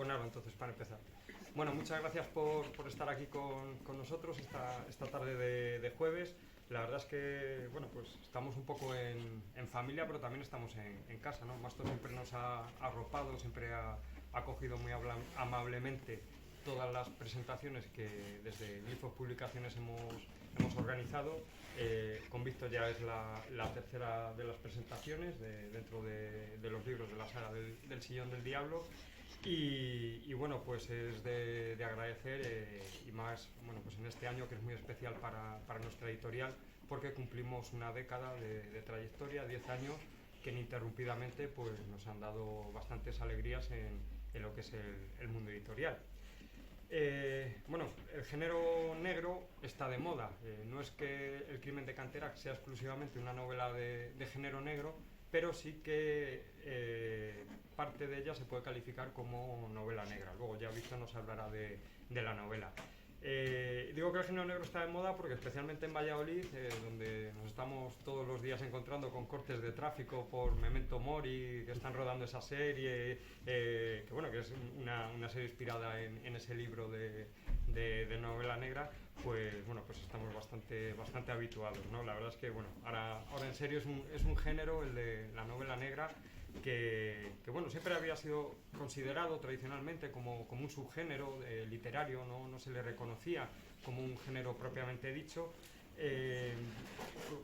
buenardo entonces para empezar. Bueno, muchas gracias por estar aquí con nosotros esta tarde de jueves. La verdad es que, bueno, pues estamos un poco en familia, pero también estamos en casa, ¿no? Masto siempre nos ha arropado, siempre ha acogido muy amablemente todas las presentaciones que desde Glifos Publicaciones hemos organizado. Con Víctor ya es la tercera de las presentaciones dentro de los libros de la saga del Sillón del Diablo. Y bueno, pues es de agradecer y más, bueno, pues en este año que es muy especial para nuestra editorial, porque cumplimos una década de trayectoria, 10 años que ininterrumpidamente pues nos han dado bastantes alegrías en lo que es el mundo editorial. Bueno, el género negro está de moda. No es que El crimen de Cantera sea exclusivamente una novela de género negro, pero sí que parte de ella se puede calificar como novela negra. Luego ya Víctor nos hablará de la novela. Digo que el género negro está de moda porque especialmente en Valladolid, donde nos estamos todos los días encontrando con cortes de tráfico por Memento Mori, que están rodando esa serie, que bueno, que es una serie inspirada en ese libro de novela negra, pues bueno, pues estamos bastante habituados, ¿no? La verdad es que bueno, ahora en serio es un género, el de la novela negra, que bueno, siempre había sido considerado tradicionalmente como un subgénero literario, no se le reconocía como un género propiamente dicho,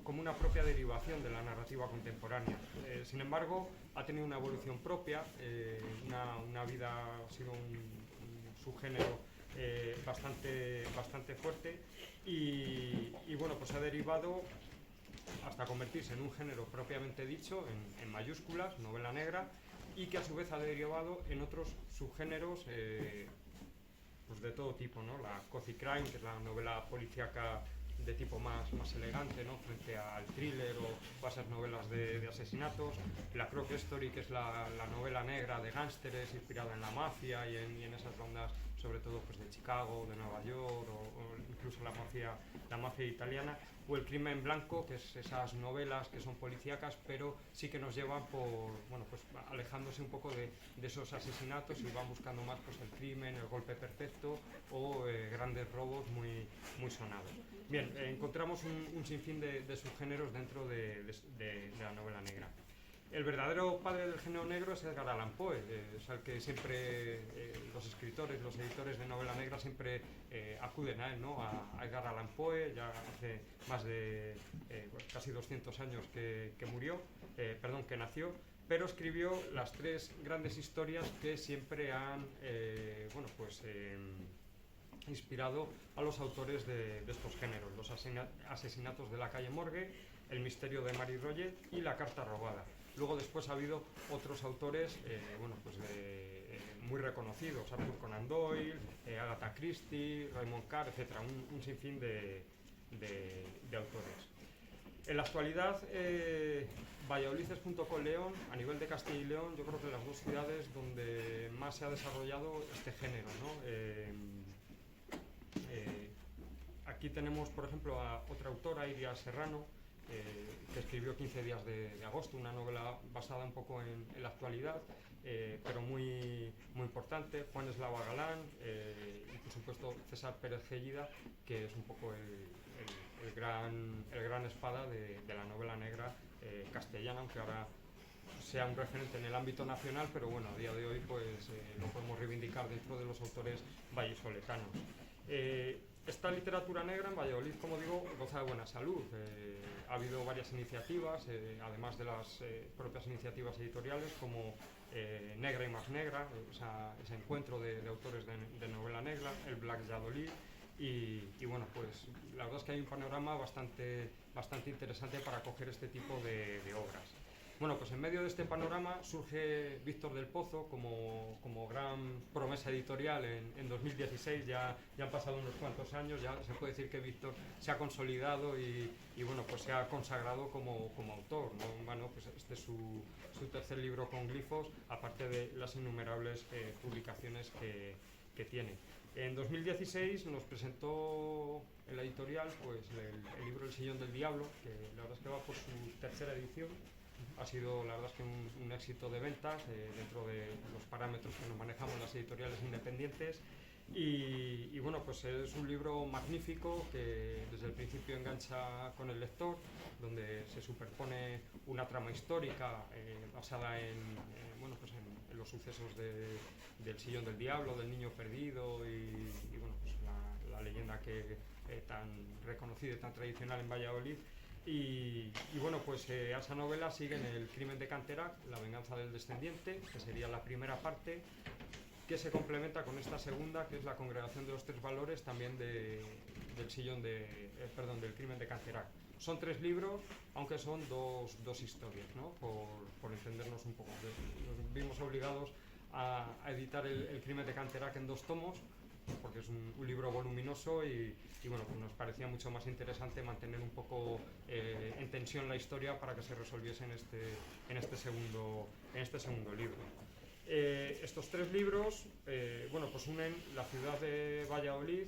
como una propia derivación de la narrativa contemporánea. Sin embargo, ha tenido una evolución propia, una vida, ha sido un subgénero bastante fuerte y bueno, pues ha derivado hasta convertirse en un género propiamente dicho, en mayúsculas, novela negra, y que a su vez ha derivado en otros subgéneros pues de todo tipo, ¿no? La cozy crime, que es la novela policíaca de tipo más elegante, ¿no? Frente al thriller o a esas novelas de asesinatos, la crook story, que es la novela negra de gángsteres inspirada en la mafia y en esas bandas, sobre todo pues de Chicago, de Nueva York o incluso la mafia italiana, o el crimen blanco, que es esas novelas que son policíacas pero sí que nos llevan por, bueno, pues alejándose un poco de esos asesinatos y van buscando más pues el crimen, el golpe perfecto o grandes robos muy sonados. Bien, encontramos un sinfín de subgéneros dentro de la novela negra. El verdadero padre del género negro es Edgar Allan Poe, es al que siempre los escritores, los editores de novela negra siempre acuden a él, ¿no? A Edgar Allan Poe, ya hace más de pues casi 200 años que nació, pero escribió las tres grandes historias que siempre han, bueno, pues inspirado a los autores de estos géneros: los asesinatos de la calle Morgue, El misterio de Mary Roget y La carta robada. Luego después ha habido otros autores bueno, pues muy reconocidos: Arthur Conan Doyle, Agatha Christie, Raymond Carr, etc. Un sinfín de autores. En la actualidad, Valladolid es, junto con León, a nivel de Castilla y León, yo creo que las dos ciudades donde más se ha desarrollado este género, ¿no? Aquí tenemos, por ejemplo, a otra autora, Iria Serrano, que escribió 15 días de agosto, una novela basada un poco en la actualidad, pero muy importante. Juan Eslava Galán y, por supuesto, César Pérez Gellida, que es un poco el gran espada de la novela negra castellana, aunque ahora sea un referente en el ámbito nacional, pero bueno, a día de hoy pues lo podemos reivindicar dentro de los autores vallisoletanos. Esta literatura negra en Valladolid, como digo, goza de buena salud. Ha habido varias iniciativas, además de las propias iniciativas editoriales, como Negra y más negra, ese encuentro de autores de novela negra, el Black Valladolid. Y bueno, pues la verdad es que hay un panorama bastante interesante para acoger este tipo de obras. Bueno, pues en medio de este panorama surge Víctor del Pozo como gran promesa editorial en 2016. Ya han pasado unos cuantos años, ya se puede decir que Víctor se ha consolidado y bueno, pues se ha consagrado como autor, ¿no? Bueno, pues este es su tercer libro con Glifos, aparte de las innumerables publicaciones que tiene. En 2016 nos presentó en la editorial pues el libro El Sillón del Diablo, que la verdad es que va por su tercera edición. Ha sido, la verdad es que un éxito de ventas dentro de los parámetros que nos manejamos las editoriales independientes. Y bueno, pues es un libro magnífico que desde el principio engancha con el lector, donde se superpone una trama histórica basada bueno, pues en los sucesos del Sillón del Diablo, del niño perdido y bueno, pues la leyenda que tan reconocida y tan tradicional en Valladolid. Y bueno, pues a esa novela siguen El crimen de Canterac, La venganza del descendiente, que sería la primera parte, que se complementa con esta segunda, que es la congregación de los tres valores, también del del crimen de Canterac. Son 3 libros, aunque son dos historias, ¿no? Por entendernos un poco. Nos vimos obligados a editar el crimen de Canterac en 2 tomos, porque es un libro voluminoso y bueno, pues nos parecía mucho más interesante mantener un poco en tensión la historia para que se resolviese en este segundo libro. Estos 3 libros bueno, pues unen la ciudad de Valladolid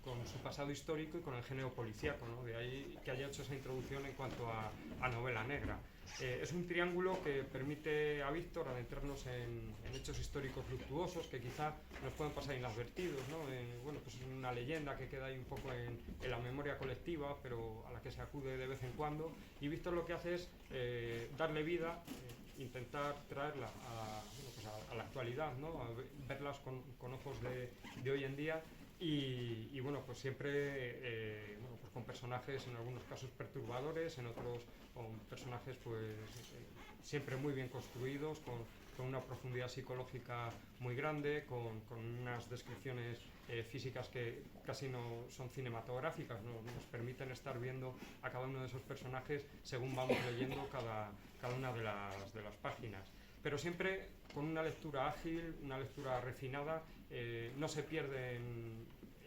con su pasado histórico y con el género policíaco, ¿no? De ahí que haya hecho esa introducción en cuanto a novela negra. Es un triángulo que permite a Víctor adentrarnos en hechos históricos luctuosos que quizá nos pueden pasar inadvertidos, ¿no? Bueno, pues es una leyenda que queda ahí un poco en la memoria colectiva, pero a la que se acude de vez en cuando. Y Víctor lo que hace es darle vida, intentar traerla a la actualidad, ¿no? A verlas con ojos de hoy en día. Y bueno, pues siempre bueno, pues con personajes en algunos casos perturbadores, en otros con personajes pues siempre muy bien construidos, con una profundidad psicológica muy grande, con unas descripciones físicas que casi no son cinematográficas, ¿no? Nos permiten estar viendo a cada uno de esos personajes según vamos leyendo cada una de las páginas. Pero siempre con una lectura ágil, una lectura refinada, no se pierde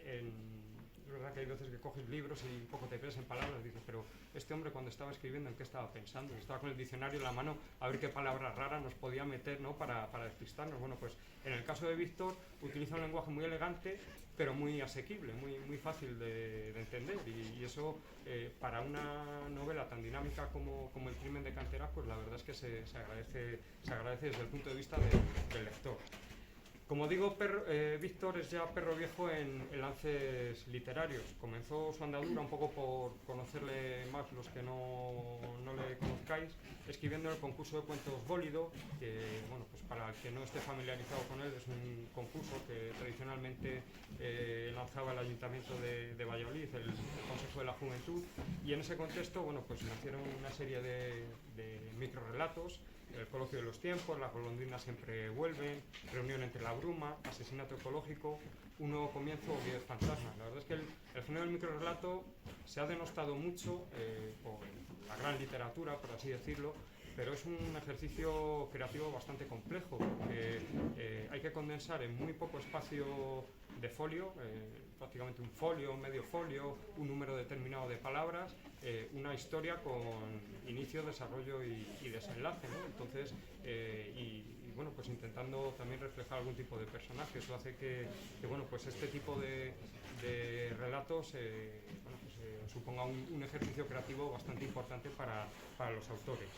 es verdad que hay veces que coges libros y un poco te pierdes en palabras y dices, pero este hombre cuando estaba escribiendo, ¿en qué estaba pensando? Estaba con el diccionario en la mano a ver qué palabra rara nos podía meter, ¿no? para despistarnos. Bueno, pues en el caso de Víctor utiliza un lenguaje muy elegante, pero muy asequible, muy fácil de entender. Y eso, para una novela tan dinámica como El crimen de Canterac, pues la verdad es que se agradece desde el punto de vista del lector. Como digo, Víctor es ya perro viejo en lances literarios. Comenzó su andadura un poco por conocerle más los que no le conozcáis, escribiendo en el concurso de cuentos Bólido, que bueno, pues para el que no esté familiarizado con él, es un concurso que tradicionalmente lanzaba el Ayuntamiento de Valladolid, el Consejo de la Juventud, y en ese contexto bueno, pues nacieron una serie de microrelatos: El coloquio de los tiempos, Las golondrinas siempre vuelven, Reunión entre la bruma, Asesinato ecológico, Un nuevo comienzo o 10 fantasmas. La verdad es que el género del microrelato se ha denostado mucho por la gran literatura, por así decirlo, pero es un ejercicio creativo bastante complejo, porque hay que condensar en muy poco espacio de folio, prácticamente un folio, medio folio, un número determinado de palabras, una historia con inicio, desarrollo y desenlace, ¿no? Entonces, bueno, pues intentando también reflejar algún tipo de personaje. Eso hace que bueno, pues este tipo de relatos bueno, pues, suponga un ejercicio creativo bastante importante para los autores.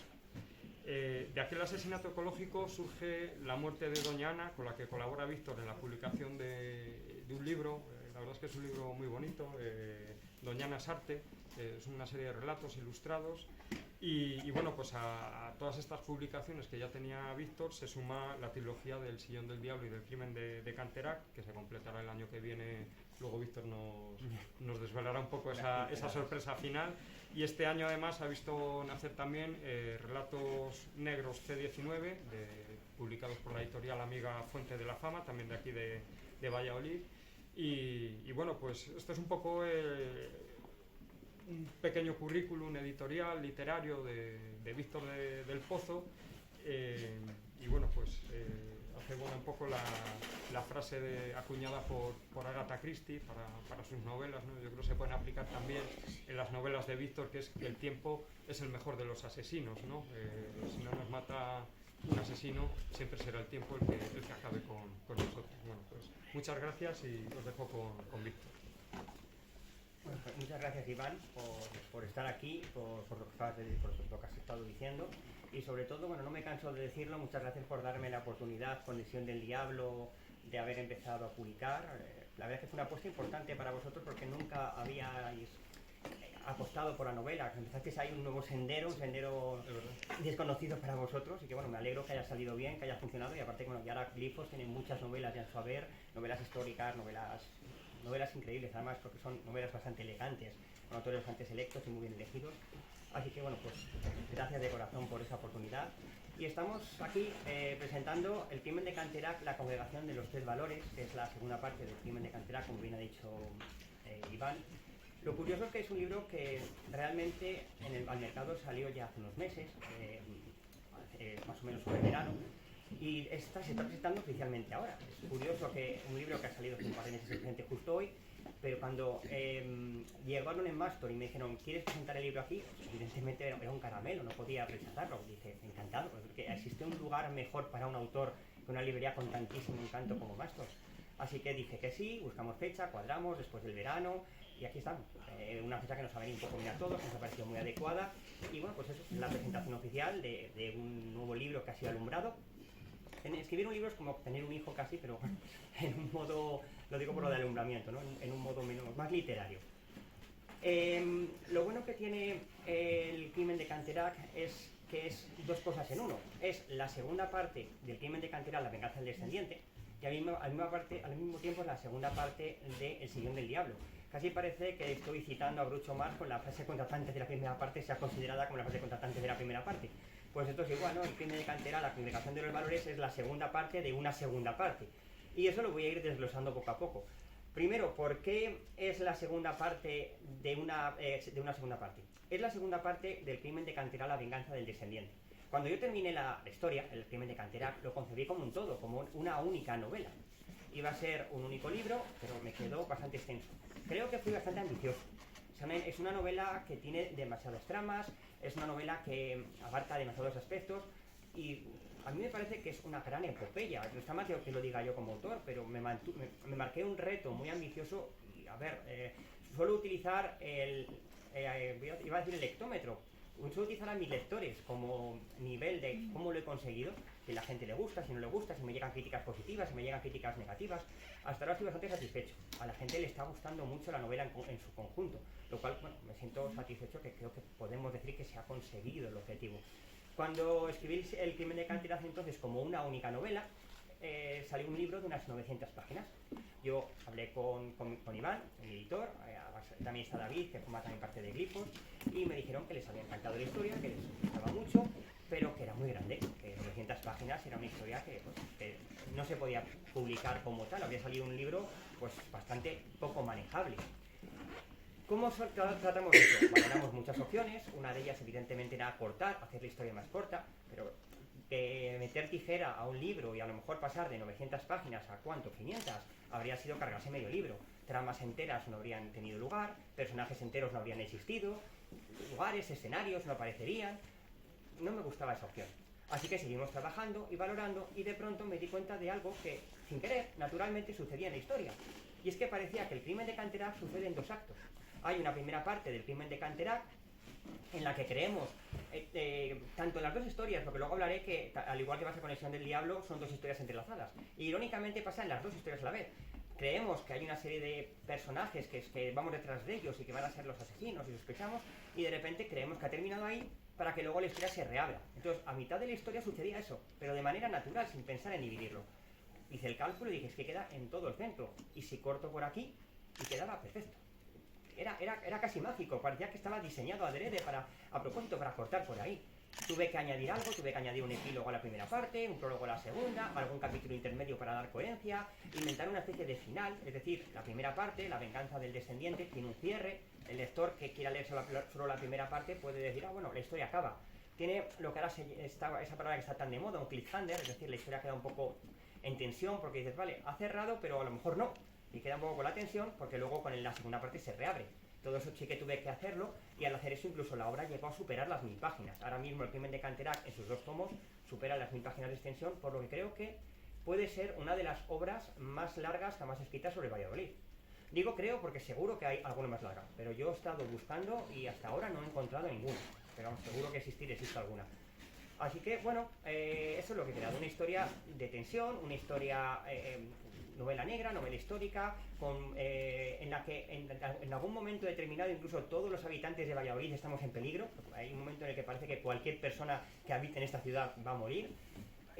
De aquel asesinato ecológico surge La muerte de Doña Ana, con la que colabora Víctor en la publicación de un libro. La verdad es que es un libro muy bonito, Doña Ana es arte, es una serie de relatos ilustrados. Y bueno, pues a todas estas publicaciones que ya tenía Víctor se suma la trilogía del Sillón del Diablo y del crimen de Canterac, que se completará el año que viene. Luego Víctor nos desvelará un poco esa sorpresa final. Y este año además ha visto nacer también Relatos Negros C19, publicados por la editorial amiga Fuente de la Fama, también de aquí de Valladolid. Y bueno, pues esto es un poco un pequeño currículum editorial, literario de Víctor del Pozo. Y bueno, pues hace buena un poco la frase acuñada por Agatha Christie para sus novelas, ¿no? Yo creo que se pueden aplicar también en las novelas de Víctor, que es que el tiempo es el mejor de los asesinos, ¿no? Si no nos mata un asesino, siempre será el tiempo el que acabe con nosotros. Bueno, pues muchas gracias y os dejo con Víctor. Bueno, pues muchas gracias, Iván, por estar aquí, por lo que has estado diciendo. y sobre todo, bueno, no me canso de decirlo, muchas gracias por darme la oportunidad con Lesión del Diablo de haber empezado a publicar. La verdad es que fue una apuesta importante para vosotros porque nunca habíais apostado por la novela, empezasteis ahí un nuevo sendero, un sendero desconocido para vosotros, y que bueno, me alegro que haya salido bien, que haya funcionado, y aparte, bueno, ya ahora Glifos tiene muchas novelas ya en su haber, novelas históricas, novelas increíbles, además porque son novelas bastante elegantes, con autores bastante selectos y muy bien elegidos. Así que bueno, pues gracias de corazón por esa oportunidad. Y estamos aquí presentando El crimen de Canterac, la congregación de los tres valores, que es la segunda parte del crimen de Canterac, como bien ha dicho Iván. Lo curioso es que es un libro que realmente al mercado salió ya hace unos meses, más o menos sobre el verano, y se está presentando oficialmente ahora. Es curioso que un libro que ha salido hace un par de meses presente justo hoy, pero cuando llegaron en Mastor y me dijeron, ¿quieres presentar el libro aquí? Pues, evidentemente era un caramelo, no podía rechazarlo. Dije, encantado, porque existe un lugar mejor para un autor que una librería con tantísimo encanto como Mastor. Así que dije que sí, buscamos fecha, cuadramos después del verano, y aquí estamos. Una fecha que nos ha venido un poco bien a todos, nos ha parecido muy adecuada, y bueno, pues eso es la presentación oficial de un nuevo libro que ha sido alumbrado. Escribir un libro es como tener un hijo casi, pero en un modo, lo digo por lo de alumbramiento, ¿no? En un modo más literario. Lo bueno que tiene el crimen de Canterac es que es dos cosas en uno. Es la segunda parte del crimen de Canterac, la venganza del descendiente, y al mismo tiempo es la segunda parte de El sillón del diablo. Casi parece que estoy citando a Groucho Marx con la frase contratante de la primera parte sea considerada como la frase contratante de la primera parte. Pues esto es igual, ¿no? El crimen de Canterac, la congregación de los valores, es la segunda parte de una segunda parte. Y eso lo voy a ir desglosando poco a poco. Primero, ¿por qué es la segunda parte de una segunda parte? Es la segunda parte del crimen de Canterac, la venganza del descendiente. Cuando yo terminé la historia, el crimen de Canterac, lo concebí como un todo, como una única novela. Iba a ser un único libro, pero me quedó bastante extenso. Creo que fui bastante ambicioso. Es una novela que tiene demasiadas tramas, es una novela que abarca demasiados aspectos, y a mí me parece que es una gran epopeya. No está mal que lo diga yo como autor, pero me marqué un reto muy ambicioso. Y a ver, suelo utilizar iba a decir el lectómetro. Suelo utilizar a mis lectores como nivel de cómo lo he conseguido, si a la gente le gusta, si no le gusta, si me llegan críticas positivas, si me llegan críticas negativas. Hasta ahora estoy bastante satisfecho. A la gente le está gustando mucho la novela en su conjunto, lo cual, bueno, me siento satisfecho, que creo que podemos decir que se ha conseguido el objetivo. Cuando escribí El crimen de Canterac entonces como una única novela, salió un libro de unas 900 páginas. Yo hablé con Iván, el editor, también está David, que forma también parte de Glifos, y me dijeron que les había encantado la historia, que les gustaba mucho, pero que era muy grande, que 900 páginas era una historia que no se podía publicar como tal, habría salido un libro pues bastante poco manejable. ¿Cómo tratamos esto? Valoramos muchas opciones, una de ellas evidentemente era cortar, hacer la historia más corta, pero meter tijera a un libro y a lo mejor pasar de 900 páginas a ¿cuánto? 500, habría sido cargarse medio libro. Tramas enteras no habrían tenido lugar, personajes enteros no habrían existido, lugares, escenarios no aparecerían. No me gustaba esa opción. Así que seguimos trabajando y valorando, y de pronto me di cuenta de algo que, sin querer, naturalmente sucedía en la historia. Y es que parecía que el crimen de Canterac sucede en dos actos. Hay una primera parte del crimen de Canterac en la que creemos, tanto en las dos historias, porque luego hablaré que, al igual que pasa con Lesión del Diablo, son dos historias entrelazadas. Y irónicamente pasa en las dos historias a la vez. Creemos que hay una serie de personajes que vamos detrás de ellos y que van a ser los asesinos y sospechamos, y de repente creemos que ha terminado ahí para que luego la historia se reabra. Entonces, a mitad de la historia sucedía eso, pero de manera natural, sin pensar en dividirlo. Hice el cálculo y dije, es que queda en todo el centro, y si corto por aquí, y quedaba perfecto. Era casi mágico, parecía que estaba diseñado adrede a propósito para cortar por ahí. Tuve que añadir algo, tuve que añadir un epílogo a la primera parte, un prólogo a la segunda, algún capítulo intermedio para dar coherencia, inventar una especie de final, es decir, la primera parte, la venganza del descendiente, tiene un cierre. El lector que quiera leer solo la primera parte puede decir, bueno, la historia acaba. Tiene lo que ahora esa palabra que está tan de moda, un cliffhanger, es decir, la historia queda un poco en tensión porque dices, vale, ha cerrado, pero a lo mejor no. Y queda un poco con la tensión porque luego con la segunda parte se reabre. Todo eso sí que tuve que hacerlo, y al hacer eso incluso la obra llegó a superar las 1000 páginas. Ahora mismo el crimen de Canterac en sus dos tomos supera las 1000 páginas de extensión, por lo que creo que puede ser una de las obras más largas jamás escritas sobre Valladolid. Digo creo porque seguro que hay alguna más larga, pero yo he estado buscando y hasta ahora no he encontrado ninguna. Pero seguro que existe alguna. Así que, bueno, eso es lo que he creado, una historia de tensión, una historia, novela negra, novela histórica, en la que en algún momento determinado incluso todos los habitantes de Valladolid estamos en peligro. Hay un momento en el que parece que cualquier persona que habite en esta ciudad va a morir.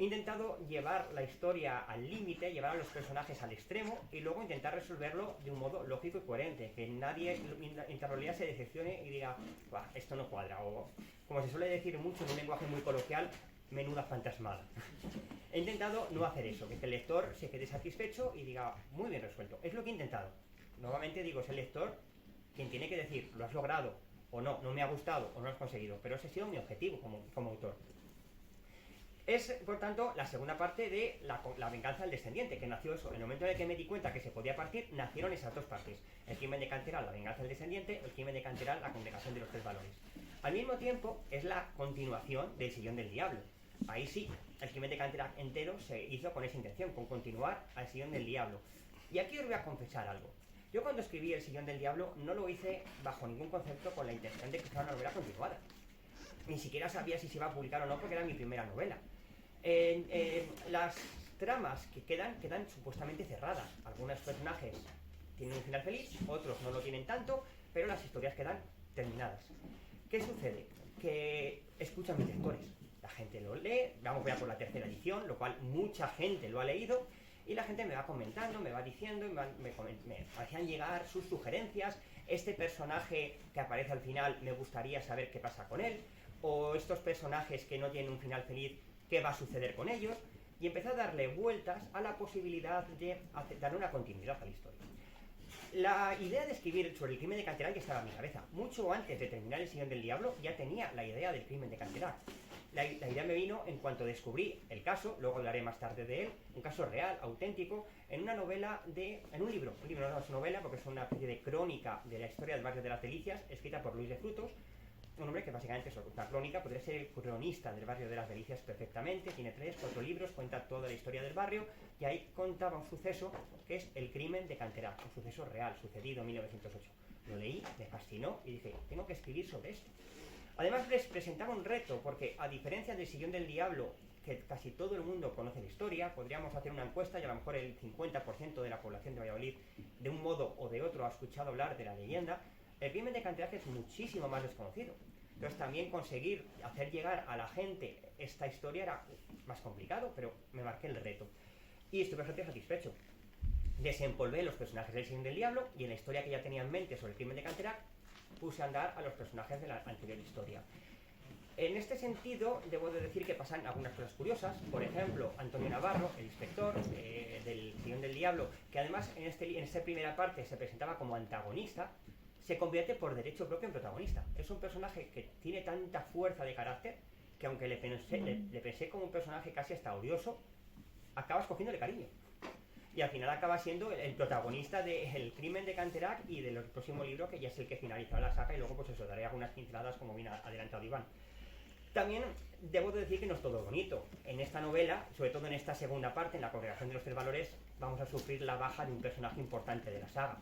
He intentado llevar la historia al límite, llevar a los personajes al extremo y luego intentar resolverlo de un modo lógico y coherente, que nadie en realidad se decepcione y diga, esto no cuadra, o como se suele decir mucho en un lenguaje muy coloquial, menuda fantasmada. He intentado no hacer eso, que el lector se quede satisfecho y diga, muy bien resuelto. Es lo que he intentado. Nuevamente digo, es el lector quien tiene que decir, lo has logrado o no, no me ha gustado o no lo has conseguido, pero ese ha sido mi objetivo como autor. Es, por tanto, la segunda parte de la venganza del descendiente, que nació eso. En el momento en el que me di cuenta que se podía partir, nacieron esas dos partes. El crimen de Canterán, la venganza del descendiente, el crimen de Canterán, la congregación de los tres valores. Al mismo tiempo, es la continuación del sillón del diablo. Ahí sí, el crimen de Canterán entero se hizo con esa intención, con continuar al sillón del diablo. Y aquí os voy a confesar algo. Yo cuando escribí El sillón del diablo no lo hice bajo ningún concepto con la intención de que fuera una novela continuada. Ni siquiera sabía si se iba a publicar o no porque era mi primera novela. Las tramas que quedan supuestamente cerradas. Algunos personajes tienen un final feliz, otros no lo tienen tanto, pero las historias quedan terminadas. ¿Qué sucede? Que escuchan mis lectores. La gente lo lee, voy a por la tercera edición, lo cual mucha gente lo ha leído, y la gente me va comentando, me va diciendo, y me hacían llegar sus sugerencias. Este personaje que aparece al final, me gustaría saber qué pasa con él, o estos personajes que no tienen un final feliz, qué va a suceder con ellos, y empecé a darle vueltas a la posibilidad de darle una continuidad a la historia. La idea de escribir sobre el crimen de Canterán ya estaba en mi cabeza. Mucho antes de terminar El sillón del diablo ya tenía la idea del crimen de Canterán. La idea me vino en cuanto descubrí el caso, luego hablaré más tarde de él, un caso real, auténtico, en una novela en un libro no es novela porque es una especie de crónica de la historia del barrio de las Delicias, escrita por Luis de Frutos, un hombre que básicamente es una crónica, podría ser el cronista del barrio de las Delicias perfectamente, tiene 3, 4 libros, cuenta toda la historia del barrio, y ahí contaba un suceso que es el crimen de Canterán, un suceso real, sucedido en 1908. Lo leí, me fascinó y dije, tengo que escribir sobre esto. Además les presentaba un reto, porque a diferencia del sillón del diablo, que casi todo el mundo conoce la historia, podríamos hacer una encuesta y a lo mejor el 50% de la población de Valladolid, de un modo o de otro, ha escuchado hablar de la leyenda. El crimen de Canterán es muchísimo más desconocido. Entonces también conseguir hacer llegar a la gente esta historia era más complicado, pero me marqué el reto. Y estuve bastante satisfecho. Desempolvé los personajes del sillón del diablo y en la historia que ya tenía en mente sobre el crimen de Canterán, puse a andar a los personajes de la anterior historia. En este sentido, debo de decir que pasan algunas cosas curiosas. Por ejemplo, Antonio Navarro, el inspector del sillón del diablo, que además en esta primera parte se presentaba como antagonista, se convierte por derecho propio en protagonista. Es un personaje que tiene tanta fuerza de carácter que aunque le pensé como un personaje casi hasta odioso, acabas cogiéndole cariño. Y al final acaba siendo el protagonista del crimen de Canterán y del próximo libro, que ya es el que finaliza la saga, y luego pues eso, daré algunas pinceladas como bien adelantado Iván. También debo de decir que no es todo bonito. En esta novela, sobre todo en esta segunda parte, en la congregación de los tres valores, vamos a sufrir la baja de un personaje importante de la saga.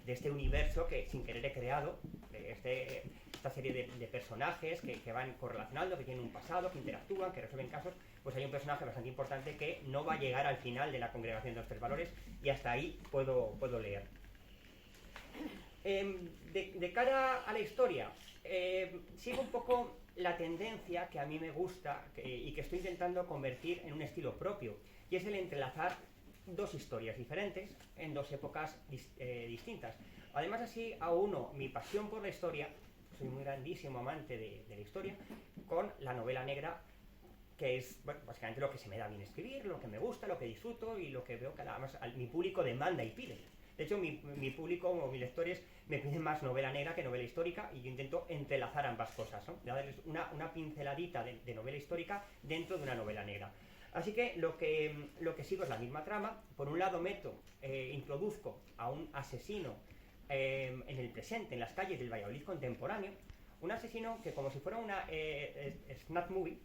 De este universo que sin querer he creado, de esta serie de personajes que van correlacionando, que tienen un pasado, que interactúan, que resuelven casos, pues hay un personaje bastante importante que no va a llegar al final de la congregación de los tres valores y hasta ahí puedo leer. De cara a la historia, sigo un poco la tendencia que a mí me gusta y que estoy intentando convertir en un estilo propio, y es el entrelazar dos historias diferentes en dos épocas distintas. Además así auno mi pasión por la historia, soy muy grandísimo amante de la historia, con la novela negra, que es básicamente lo que se me da bien escribir, lo que me gusta, lo que disfruto y lo que veo que además mi público demanda y pide. De hecho mi público o mis lectores me piden más novela negra que novela histórica, y yo intento entrelazar ambas cosas, ¿no? Darles una pinceladita de novela histórica dentro de una novela negra. Así que lo que sigo es la misma trama. Por un lado introduzco a un asesino en el presente, en las calles del Valladolid contemporáneo, un asesino que como si fuera una snatch movie,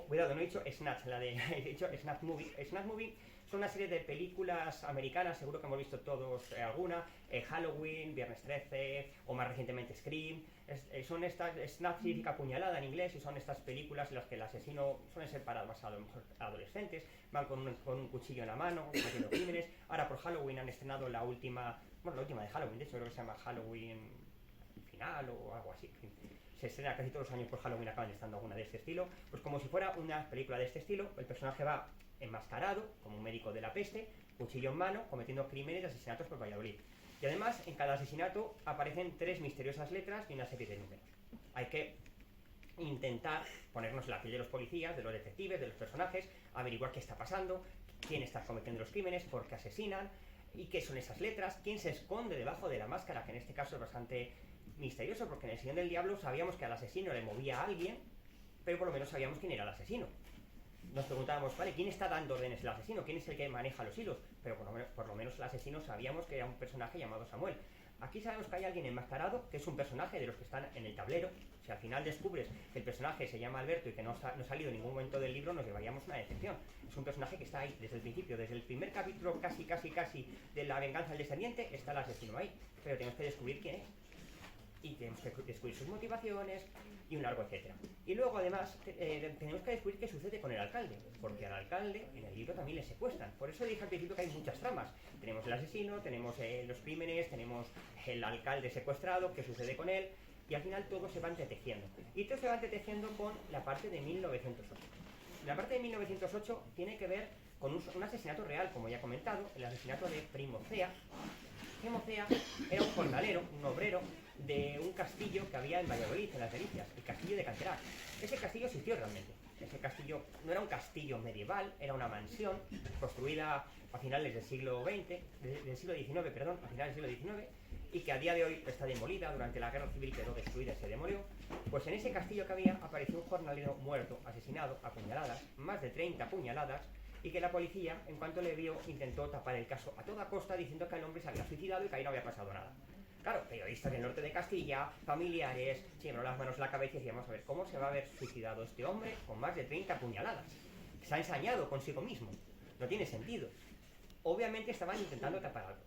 cuidado, no he dicho snatch, he dicho snatch movie. Snatch movie son una serie de películas americanas, seguro que hemos visto todos alguna, Halloween, Viernes 13 o más recientemente Scream. Son estas, snap significa puñalada en inglés, y son estas películas en las que el asesino suele ser para más a lo mejor adolescentes, van con un cuchillo en la mano, cometiendo crímenes. Ahora por Halloween han estrenado la última de Halloween, de hecho creo que se llama Halloween Final o algo así. Se estrena casi todos los años por Halloween, acaban estando alguna de este estilo. Pues como si fuera una película de este estilo, el personaje va enmascarado como un médico de la peste, cuchillo en mano, cometiendo crímenes y asesinatos por Valladolid. Y además, en cada asesinato aparecen 3 misteriosas letras y una serie de números. Hay que intentar ponernos en la piel de los policías, de los detectives, de los personajes, averiguar qué está pasando, quién está cometiendo los crímenes, por qué asesinan, y qué son esas letras, quién se esconde debajo de la máscara, que en este caso es bastante misterioso, porque en El Sillón del Diablo sabíamos que al asesino le movía a alguien, pero por lo menos sabíamos quién era el asesino. Nos preguntábamos, vale, ¿quién está dando órdenes el asesino? ¿Quién es el que maneja los hilos? Pero por lo menos el asesino sabíamos que era un personaje llamado Samuel. Aquí sabemos que hay alguien enmascarado, que es un personaje de los que están en el tablero. Si al final descubres que el personaje se llama Alberto y que no ha salido en ningún momento del libro, nos llevaríamos una decepción. Es un personaje que está ahí desde el principio, desde el primer capítulo casi de La venganza del descendiente, está el asesino ahí. Pero tenemos que descubrir quién es. Y tenemos que descubrir sus motivaciones y un largo etcétera. Y luego además tenemos que descubrir qué sucede con el alcalde, porque al alcalde en el libro también le secuestran. Por eso dije al principio que hay muchas tramas. Tenemos el asesino, tenemos los crímenes, tenemos el alcalde secuestrado, qué sucede con él, y al final todo se va entretejiendo. Y todo se va entretejiendo con la parte de 1908. La parte de 1908 tiene que ver con un asesinato real, como ya he comentado, el asesinato de Primo Cea. Primo Cea era un jornalero, un obrero de un castillo que había en Valladolid, en Las Delicias, el castillo de Canterac. Ese castillo existió realmente. Ese castillo no era un castillo medieval, era una mansión construida a finales del siglo XIX, del siglo XIX, perdón, a finales del siglo XIX, y que a día de hoy está demolida. Durante la guerra civil quedó destruida y se demolió. Pues en ese castillo que había apareció un jornalero muerto, asesinado, a puñaladas, más de 30 puñaladas, y que la policía, en cuanto le vio, intentó tapar el caso a toda costa diciendo que el hombre se había suicidado y que ahí no había pasado nada. Claro, periodistas del norte de Castilla, familiares, se llevaron las manos a la cabeza y decían, vamos a ver, ¿cómo se va a haber suicidado este hombre con más de 30 puñaladas? Se ha ensañado consigo mismo. No tiene sentido. Obviamente estaban intentando tapar algo.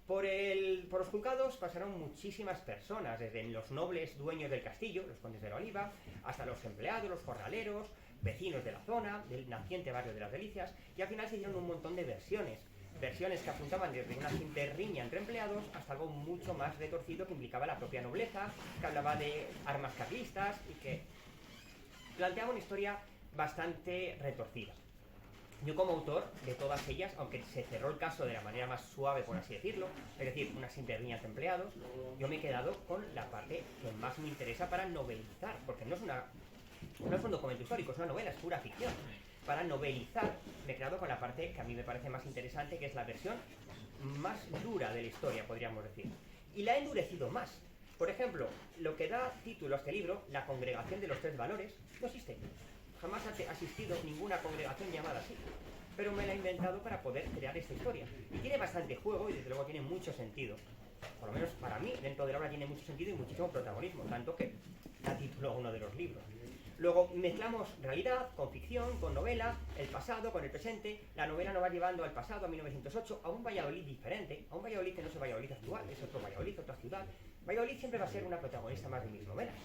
Por los juzgados pasaron muchísimas personas, desde los nobles dueños del castillo, los condes de la Oliva, hasta los empleados, los jornaleros, vecinos de la zona, del naciente barrio de Las Delicias, y al final se hicieron un montón de versiones que apuntaban desde una simple riña entre empleados hasta algo mucho más retorcido que implicaba la propia nobleza, que hablaba de armas carlistas y que planteaba una historia bastante retorcida. Yo como autor de todas ellas, aunque se cerró el caso de la manera más suave, por así decirlo, es decir, una simple riña entre empleados, yo me he quedado con la parte que más me interesa para novelizar, porque no es un documento histórico, es una novela, es pura ficción. Para novelizar me he quedado con la parte que a mí me parece más interesante, que es la versión más dura de la historia, podríamos decir. Y la he endurecido más. Por ejemplo, lo que da título a este libro, La Congregación de los Tres Valores, no existe. Jamás ha existido ninguna congregación llamada así. Pero me la he inventado para poder crear esta historia. Y tiene bastante juego y desde luego tiene mucho sentido. Por lo menos para mí, dentro de la obra tiene mucho sentido y muchísimo protagonismo, tanto que da título a uno de los libros. Luego mezclamos realidad con ficción, con novela, el pasado con el presente. La novela nos va llevando al pasado, a 1908, a un Valladolid diferente, a un Valladolid que no es el Valladolid actual, es otro Valladolid, otra ciudad. Valladolid siempre va a ser una protagonista más de mis novelas,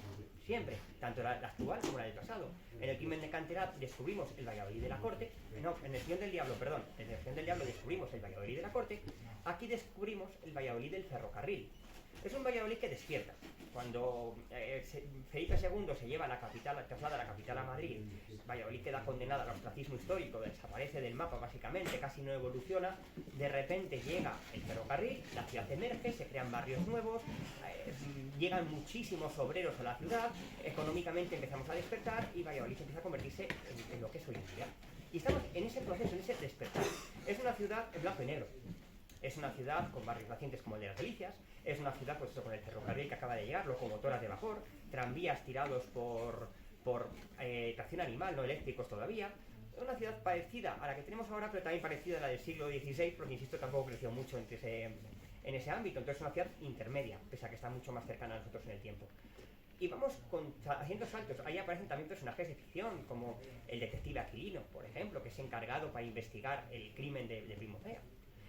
siempre, tanto la actual como la del pasado. En El crimen de Canterac descubrimos el Valladolid de la corte, en El Sillón del Diablo, perdón, en El Sillón del Diablo descubrimos el Valladolid de la corte, aquí descubrimos el Valladolid del ferrocarril. Es un Valladolid que despierta. Cuando Felipe II se lleva a la capital, traslada a la capital a Madrid, Valladolid queda condenada al ostracismo histórico, desaparece del mapa básicamente, casi no evoluciona. De repente llega el ferrocarril, la ciudad emerge, se crean barrios nuevos, llegan muchísimos obreros a la ciudad, económicamente empezamos a despertar y Valladolid empieza a convertirse en lo que es hoy en día. Y estamos en ese proceso, en ese despertar. Es una ciudad en blanco y negro. Es una ciudad con barrios nacientes como el de Las Delicias, es una ciudad pues, con el ferrocarril que acaba de llegar, locomotoras de vapor, tranvías tirados por tracción animal, no eléctricos todavía. Es una ciudad parecida a la que tenemos ahora, pero también parecida a la del siglo XVI, porque insisto, tampoco creció mucho en ese ámbito. Entonces es una ciudad intermedia, pese a que está mucho más cercana a nosotros en el tiempo. y vamos haciendo saltos. Ahí aparecen también personajes de ficción, como el detective Aquilino, por ejemplo, que es encargado para investigar el crimen de Primocea.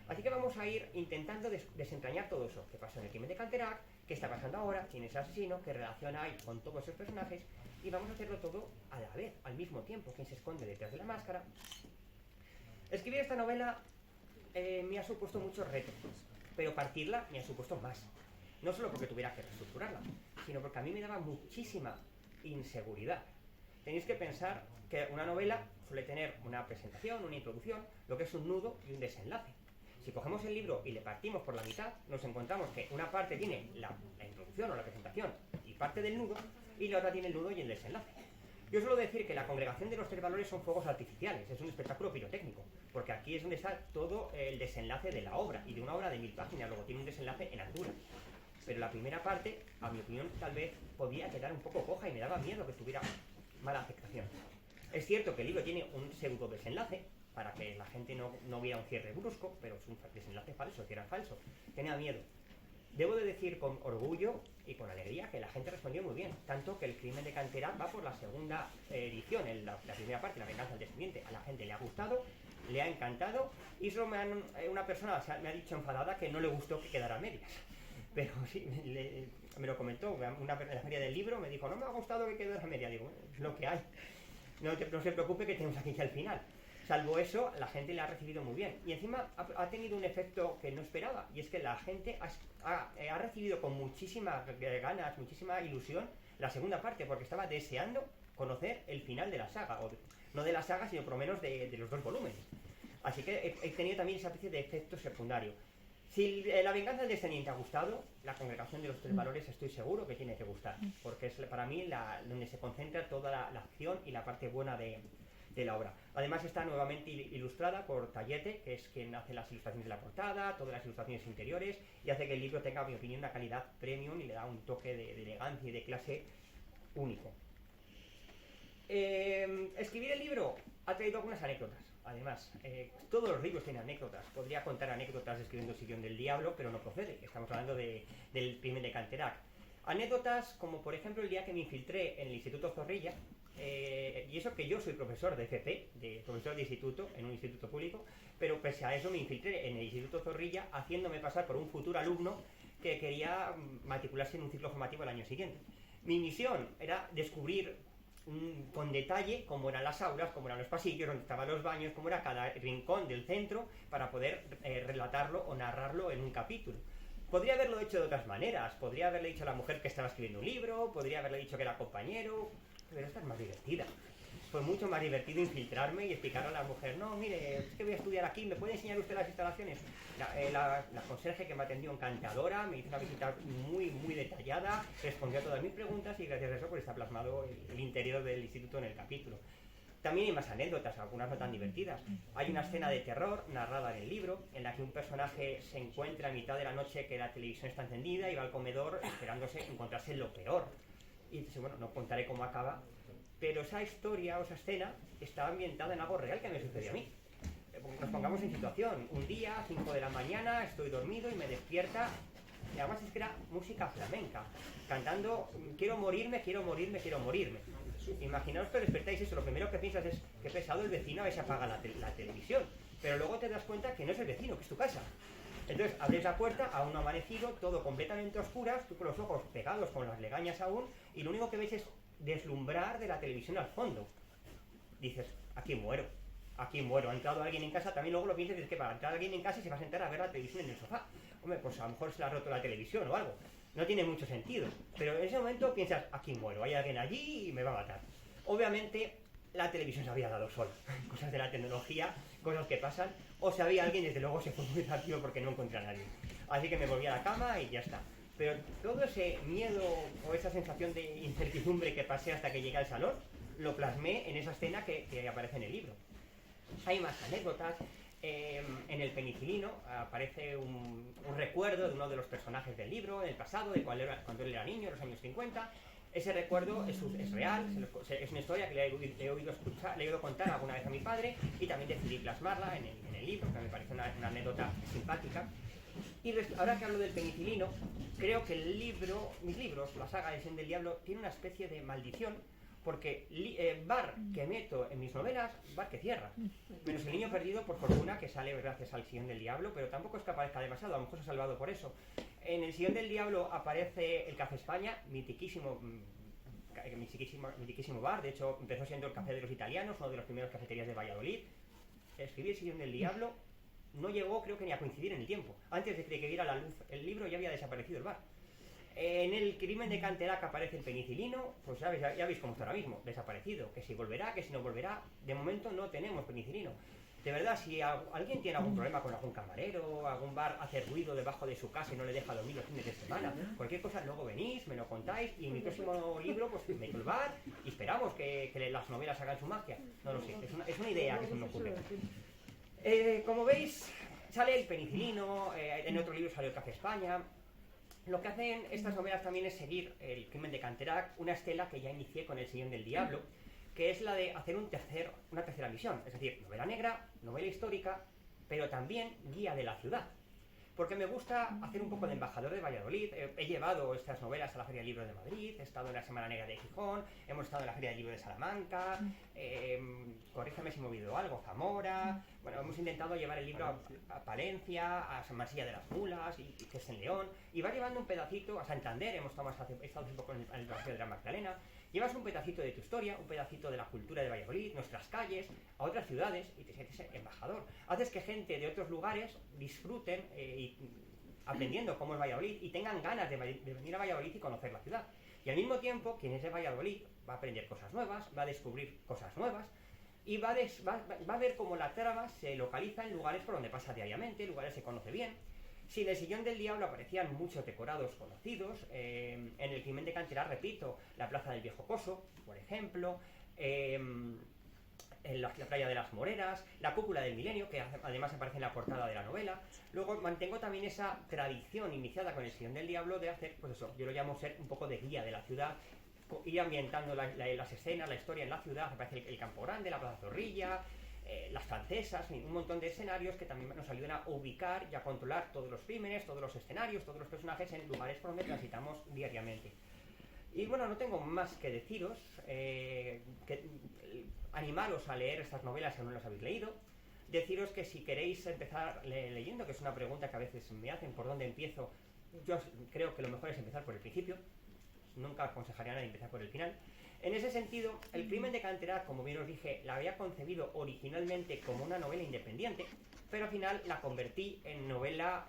Así que vamos a ir intentando desentrañar todo eso. ¿Qué pasó en el crimen de Canterac? ¿Qué está pasando ahora? ¿Quién es el asesino? ¿Qué relación hay con todos esos personajes? Y vamos a hacerlo todo a la vez, al mismo tiempo. ¿Quién se esconde detrás de la máscara? Escribir esta novela me ha supuesto muchos retos, pero partirla me ha supuesto más. No solo porque tuviera que reestructurarla, sino porque a mí me daba muchísima inseguridad. Tenéis que pensar que una novela suele tener una presentación, una introducción, lo que es un nudo y un desenlace. Si cogemos el libro y le partimos por la mitad, nos encontramos que una parte tiene la introducción o la presentación y parte del nudo, y la otra tiene el nudo y el desenlace. Yo suelo decir que la congregación de los tres valores son fuegos artificiales, es un espectáculo pirotécnico, porque aquí es donde está todo el desenlace de la obra, y de una obra de 1000 páginas, luego tiene un desenlace en altura. Pero la primera parte, a mi opinión, tal vez podía quedar un poco coja y me daba miedo que tuviera mala aceptación. Es cierto que el libro tiene un pseudo desenlace, para que la gente no viera un cierre brusco, pero es un desenlace falso, cierre falso. Tenía miedo. Debo de decir con orgullo y con alegría que la gente respondió muy bien, tanto que el crimen de Canterac va por la segunda edición, la primera parte, La venganza del descendiente. A la gente le ha gustado, le ha encantado, y solo una persona me ha dicho enfadada que no le gustó que quedara a medias. Pero sí, me lo comentó, en la feria del libro me dijo, no me ha gustado que quedara a media. Digo, es lo que hay. No se preocupe que tenemos aquí ya el final. Salvo eso, la gente le ha recibido muy bien. Y encima ha tenido un efecto que no esperaba. Y es que la gente ha recibido con muchísimas ganas, muchísima ilusión la segunda parte, porque estaba deseando conocer el final de la saga. No de la saga, sino por lo menos de los 2 volúmenes. Así que he tenido también esa especie de efecto secundario. Si La venganza del descendiente ha gustado, la congregación de los tres valores estoy seguro que tiene que gustar. Porque es para mí donde se concentra toda la acción y la parte buena de la obra. Además está nuevamente ilustrada por Tallete, que es quien hace las ilustraciones de la portada, todas las ilustraciones interiores, y hace que el libro tenga, a mi opinión, una calidad premium y le da un toque de elegancia y de clase único. Escribir el libro ha traído algunas anécdotas. Además, todos los libros tienen anécdotas. Podría contar anécdotas escribiendo Sillón del Diablo, pero no procede. Estamos hablando del crimen de Canterac. Anécdotas como, por ejemplo, el día que me infiltré en el Instituto Zorrilla, y eso que yo soy profesor de FP, profesor de instituto, en un instituto público, pero pese a eso me infiltré en el Instituto Zorrilla haciéndome pasar por un futuro alumno que quería matricularse en un ciclo formativo el año siguiente. Mi misión era descubrir con detalle cómo eran las aulas, cómo eran los pasillos, dónde estaban los baños, cómo era cada rincón del centro para poder relatarlo o narrarlo en un capítulo. Podría haberlo hecho de otras maneras, podría haberle dicho a la mujer que estaba escribiendo un libro, podría haberle dicho que era compañero, pero esta es más divertida. Fue mucho más divertido infiltrarme y explicar a la mujer, no, mire, es que voy a estudiar aquí, ¿me puede enseñar usted las instalaciones? La conserje que me atendió encantadora, me hizo una visita muy, muy detallada, respondió a todas mis preguntas y gracias a eso pues está plasmado el interior del instituto en el capítulo. También hay más anécdotas, algunas no tan divertidas. Hay una escena de terror narrada en el libro, en la que un personaje se encuentra a mitad de la noche que la televisión está encendida y va al comedor esperándose encontrarse lo peor. Y dice, bueno, no contaré cómo acaba, pero esa historia o esa escena está ambientada en algo real que me sucedió a mí. Nos pongamos en situación, un día, 5 de la mañana, estoy dormido y me despierta, y además es que era música flamenca, cantando, quiero morirme, quiero morirme, quiero morirme. Imaginaos que despertáis eso, lo primero que piensas es que pesado el vecino a ver si apaga la televisión, pero luego te das cuenta que no es el vecino, que es tu casa. Entonces abres la puerta, aún amanecido, todo completamente a oscuras, tú con los ojos pegados con las legañas aún, y lo único que ves es deslumbrar de la televisión al fondo. Dices, aquí muero, ha entrado alguien en casa, también luego lo piensas y dices que para entrar alguien en casa se va a sentar a ver la televisión en el sofá. Hombre, pues a lo mejor se le ha roto la televisión o algo. No tiene mucho sentido, pero en ese momento piensas, aquí muero, hay alguien allí y me va a matar. Obviamente la televisión se había dado sola, cosas de la tecnología, cosas que pasan, o si había alguien, desde luego se fue muy rápido porque no encontré a nadie. Así que me volví a la cama y ya está. Pero todo ese miedo o esa sensación de incertidumbre que pasé hasta que llegué al salón, lo plasmé en esa escena que aparece en el libro. Hay más anécdotas. En el penicilino aparece un recuerdo de uno de los personajes del libro, en el pasado, de cuando él era niño, en los años 50. Ese recuerdo es real, es una historia que le he oído contar alguna vez a mi padre y también decidí plasmarla en el libro, que me parece una anécdota simpática. Y ahora que hablo del penicilino, creo que mis libros, la saga El Sien del Diablo, tiene una especie de maldición, porque bar que meto en mis novelas, bar que cierra. Menos El Niño Perdido, por fortuna, que sale gracias al Sillón del Diablo, pero tampoco es que aparezca demasiado, a lo mejor se ha salvado por eso. En El Sillón del Diablo aparece el Café España, mitiquísimo bar, de hecho empezó siendo el Café de los Italianos, una de las primeras cafeterías de Valladolid. Escribí El Sillón del Diablo, no llegó creo que ni a coincidir en el tiempo. Antes de que viera la luz el libro ya había desaparecido el bar. En El Crimen de Canterac aparece el penicilino, pues ya veis cómo está ahora mismo, desaparecido, que si volverá, que si no volverá. De momento no tenemos penicilino. De verdad, si alguien tiene algún problema con algún camarero, algún bar hace ruido debajo de su casa y no le deja dormir los fines de semana, cualquier cosa, luego venís, me lo contáis, y en mi próximo libro pues meto el bar y esperamos que las novelas hagan su magia. No lo sé, es una idea que se me ocurre. Como veis, sale el penicilino, en otro libro sale el Café España. Lo que hacen estas novelas también es seguir El Crimen de Canterac, una estela que ya inicié con El Sillón del Diablo, que es la de hacer una tercera misión, es decir, novela negra, novela histórica, pero también guía de la ciudad. Porque me gusta hacer un poco de embajador de Valladolid. He llevado estas novelas a la Feria del Libro de Madrid, he estado en la Semana Negra de Gijón, hemos estado en la Feria del Libro de Salamanca, corrígeme si me he olvidado algo, Zamora. Bueno, hemos intentado llevar el libro a Palencia, a San Marsilla de las Mulas, que es en León, y va llevando un pedacito a Santander, he estado hace poco en el Paseo de la Magdalena. Llevas un pedacito de tu historia, un pedacito de la cultura de Valladolid, nuestras calles, a otras ciudades y te sientes embajador. Haces que gente de otros lugares disfruten aprendiendo cómo es Valladolid y tengan ganas de venir a Valladolid y conocer la ciudad. Y al mismo tiempo, quien es de Valladolid va a aprender cosas nuevas, va a descubrir cosas nuevas y va a ver cómo la trama se localiza en lugares por donde pasa diariamente, lugares que conoce bien. Si en El Sillón del Diablo aparecían muchos decorados conocidos, en El Crimen de Canterac, repito, la Plaza del Viejo Coso, por ejemplo, en la Playa de las Moreras, la Cúpula del Milenio, que además aparece en la portada de la novela. Luego mantengo también esa tradición iniciada con El Sillón del Diablo de hacer, pues eso, yo lo llamo ser un poco de guía de la ciudad, ir ambientando las escenas, la historia en la ciudad. Aparece el Campo Grande, la Plaza Zorrilla, las francesas, un montón de escenarios que también nos ayudan a ubicar y a controlar todos los crímenes, todos los escenarios, todos los personajes en lugares por donde transitamos diariamente. Y bueno, no tengo más que deciros, animaros a leer estas novelas si aún no las habéis leído, deciros que si queréis empezar leyendo, que es una pregunta que a veces me hacen, ¿por dónde empiezo? Yo creo que lo mejor es empezar por el principio, nunca aconsejaría a nadie empezar por el final. En ese sentido, El Crimen de Canterac, como bien os dije, la había concebido originalmente como una novela independiente, pero al final la convertí en novela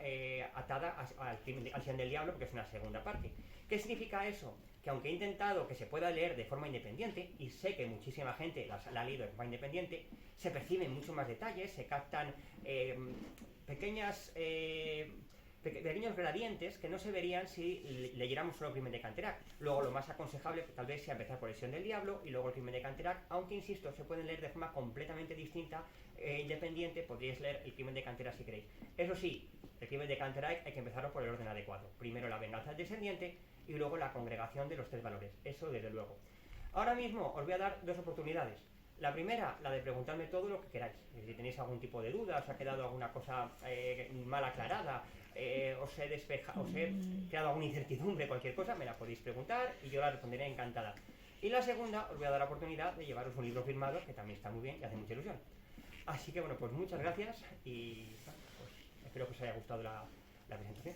atada al Sillón del Diablo, porque es una segunda parte. ¿Qué significa eso? Que aunque he intentado que se pueda leer de forma independiente, y sé que muchísima gente la ha leído de forma independiente, se perciben mucho más detalles, se captan pequeños gradientes que no se verían si leyéramos solo El Crimen de Canterac. Luego lo más aconsejable tal vez sea empezar por El Sillón del Diablo y luego El Crimen de Canterac, aunque insisto, se pueden leer de forma completamente distinta, independiente. Podríais leer El Crimen de Canterac si queréis. Eso sí, El Crimen de Canterac hay que empezarlo por el orden adecuado. Primero la venganza del descendiente y luego la congregación de los tres valores. Eso desde luego. Ahora mismo os voy a dar dos oportunidades. La primera, la de preguntarme todo lo que queráis. Si tenéis algún tipo de duda, os ha quedado alguna cosa mal aclarada, os he creado alguna incertidumbre, cualquier cosa, me la podéis preguntar y yo la responderé encantada. Y la segunda, os voy a dar la oportunidad de llevaros un libro firmado, que también está muy bien y hace mucha ilusión. Así que bueno, pues muchas gracias y bueno, pues espero que os haya gustado la presentación.